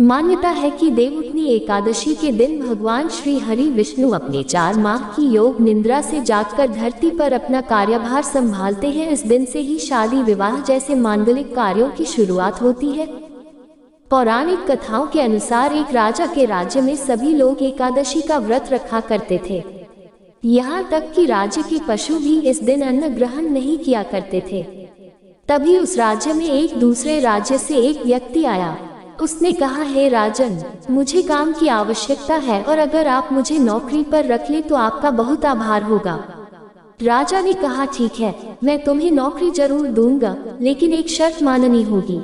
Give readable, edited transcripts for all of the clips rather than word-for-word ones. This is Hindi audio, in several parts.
मान्यता है कि देवउठनी एकादशी के दिन भगवान श्री हरि विष्णु अपने 4 माह की योग निद्रा से जागकर धरती पर अपना कार्यभार संभालते हैं। इस दिन से ही शादी विवाह जैसे मांगलिक कार्यों की शुरुआत होती है। पौराणिक कथाओं के अनुसार एक राजा के राज्य में सभी लोग एकादशी का व्रत रखा करते थे। यहाँ तक कि राज्य के पशु भी इस दिन अन्न ग्रहण नहीं किया करते थे। तभी उस राज्य में एक दूसरे राज्य से एक व्यक्ति आया। उसने कहा, हे राजन, मुझे काम की आवश्यकता है और अगर आप मुझे नौकरी पर रख ले तो आपका बहुत आभार होगा। राजा ने कहा, ठीक है, मैं तुम्हें नौकरी जरूर दूंगा, लेकिन एक शर्त माननी होगी।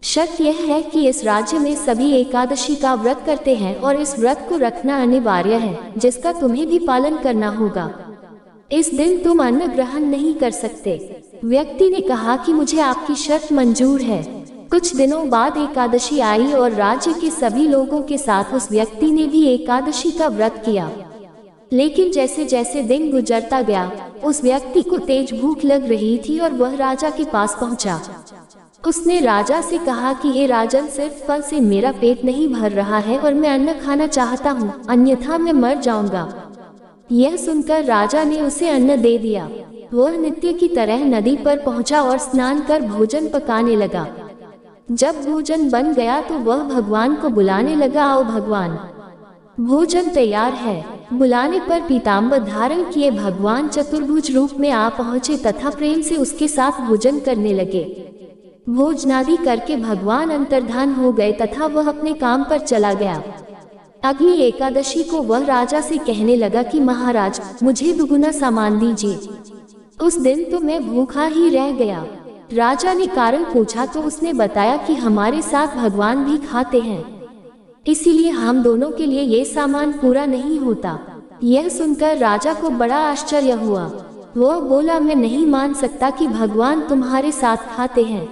शर्त यह है कि इस राज्य में सभी एकादशी का व्रत करते हैं और इस व्रत को रखना अनिवार्य है, जिसका तुम्हें भी पालन करना होगा। इस दिन तुम अन्न ग्रहण नहीं कर सकते। व्यक्ति ने कहा कि मुझे आपकी शर्त मंजूर है। कुछ दिनों बाद एकादशी आई और राज्य के सभी लोगों के साथ उस व्यक्ति ने भी एकादशी का व्रत किया। लेकिन जैसे जैसे दिन गुजरता गया, उस व्यक्ति को तेज भूख लग रही थी और वह राजा के पास पहुंचा। उसने राजा से कहा कि हे राजन, सिर्फ फल से मेरा पेट नहीं भर रहा है और मैं अन्न खाना चाहता हूँ, अन्यथा मैं मर जाऊंगा। यह सुनकर राजा ने उसे अन्न दे दिया। वह नित्य की तरह नदी पर पहुंचा और स्नान कर भोजन पकाने लगा। जब भोजन बन गया तो वह भगवान को बुलाने लगा, आओ भगवान, भोजन तैयार है। बुलाने पर पीताम्बर धारण किए भगवान चतुर्भुज रूप में आ पहुँचे तथा प्रेम से उसके साथ भोजन करने लगे। भोजनादि करके भगवान अंतर्धान हो गए तथा वह अपने काम पर चला गया। अगली एकादशी को वह राजा से कहने लगा कि महाराज, मुझे दुगुना सामान दीजिए। उस दिन तो मैं भूखा ही रह गया। राजा ने कारण पूछा तो उसने बताया कि हमारे साथ भगवान भी खाते हैं, इसीलिए हम दोनों के लिए ये सामान पूरा नहीं होता। यह सुनकर राजा को बड़ा आश्चर्य हुआ। वह बोला, मैं नहीं मान सकता कि भगवान तुम्हारे साथ खाते हैं।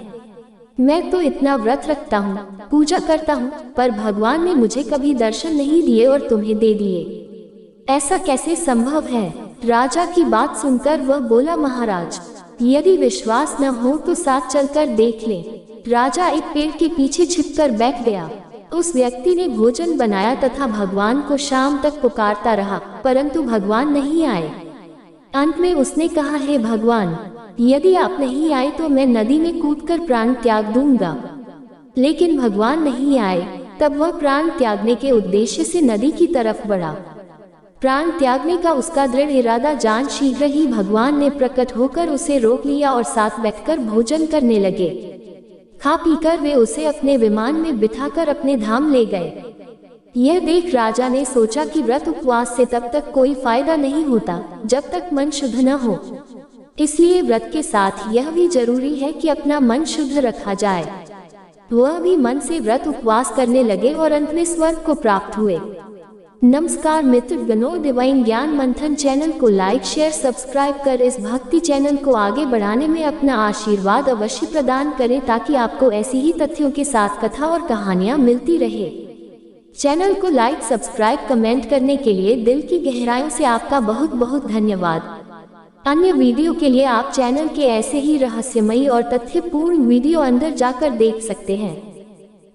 मैं तो इतना व्रत रखता हूँ, पूजा करता हूँ, पर भगवान ने मुझे कभी दर्शन नहीं दिए और तुम्हें दे दिए। ऐसा कैसे संभव है? राजा की बात सुनकर वह बोला, महाराज, यदि विश्वास न हो तो साथ चलकर देख ले। राजा एक पेड़ के पीछे छिपकर बैठ गया। उस व्यक्ति ने भोजन बनाया तथा भगवान को शाम तक पुकारता रहा, परंतु भगवान नहीं आए। अंत में उसने कहा, हे भगवान, यदि आप नहीं आए तो मैं नदी में कूदकर प्राण त्याग दूंगा। लेकिन भगवान नहीं आए। तब वह प्राण त्यागने के उद्देश्य से नदी की तरफ बढ़ा। प्राण त्यागने का उसका दृढ़ इरादा जान शीघ्र ही भगवान ने प्रकट होकर उसे रोक लिया और साथ बैठकर भोजन करने लगे। खा पीकर वे उसे अपने विमान में बिठाकर अपने धाम ले गए। यह देख राजा ने सोचा कि व्रत उपवास से तब तक कोई फायदा नहीं होता जब तक मन शुद्ध न हो, इसलिए व्रत के साथ यह भी जरूरी है कि अपना मन शुद्ध रखा जाए। वह भी मन से व्रत उपवास करने लगे और अंत में स्वर्ग को प्राप्त हुए। नमस्कार मित्रगणों, डिवाइन ज्ञान मंथन चैनल को लाइक, शेयर, सब्सक्राइब कर इस भक्ति चैनल को आगे बढ़ाने में अपना आशीर्वाद अवश्य प्रदान करें ताकि आपको ऐसी ही तथ्यों के साथ कथा और कहानियां मिलती रहे। चैनल को लाइक, सब्सक्राइब, कमेंट करने के लिए दिल की गहराइयों से आपका बहुत बहुत धन्यवाद। अन्य वीडियो के लिए आप चैनल के ऐसे ही रहस्यमयी और तथ्यपूर्ण वीडियो अंदर जाकर देख सकते हैं।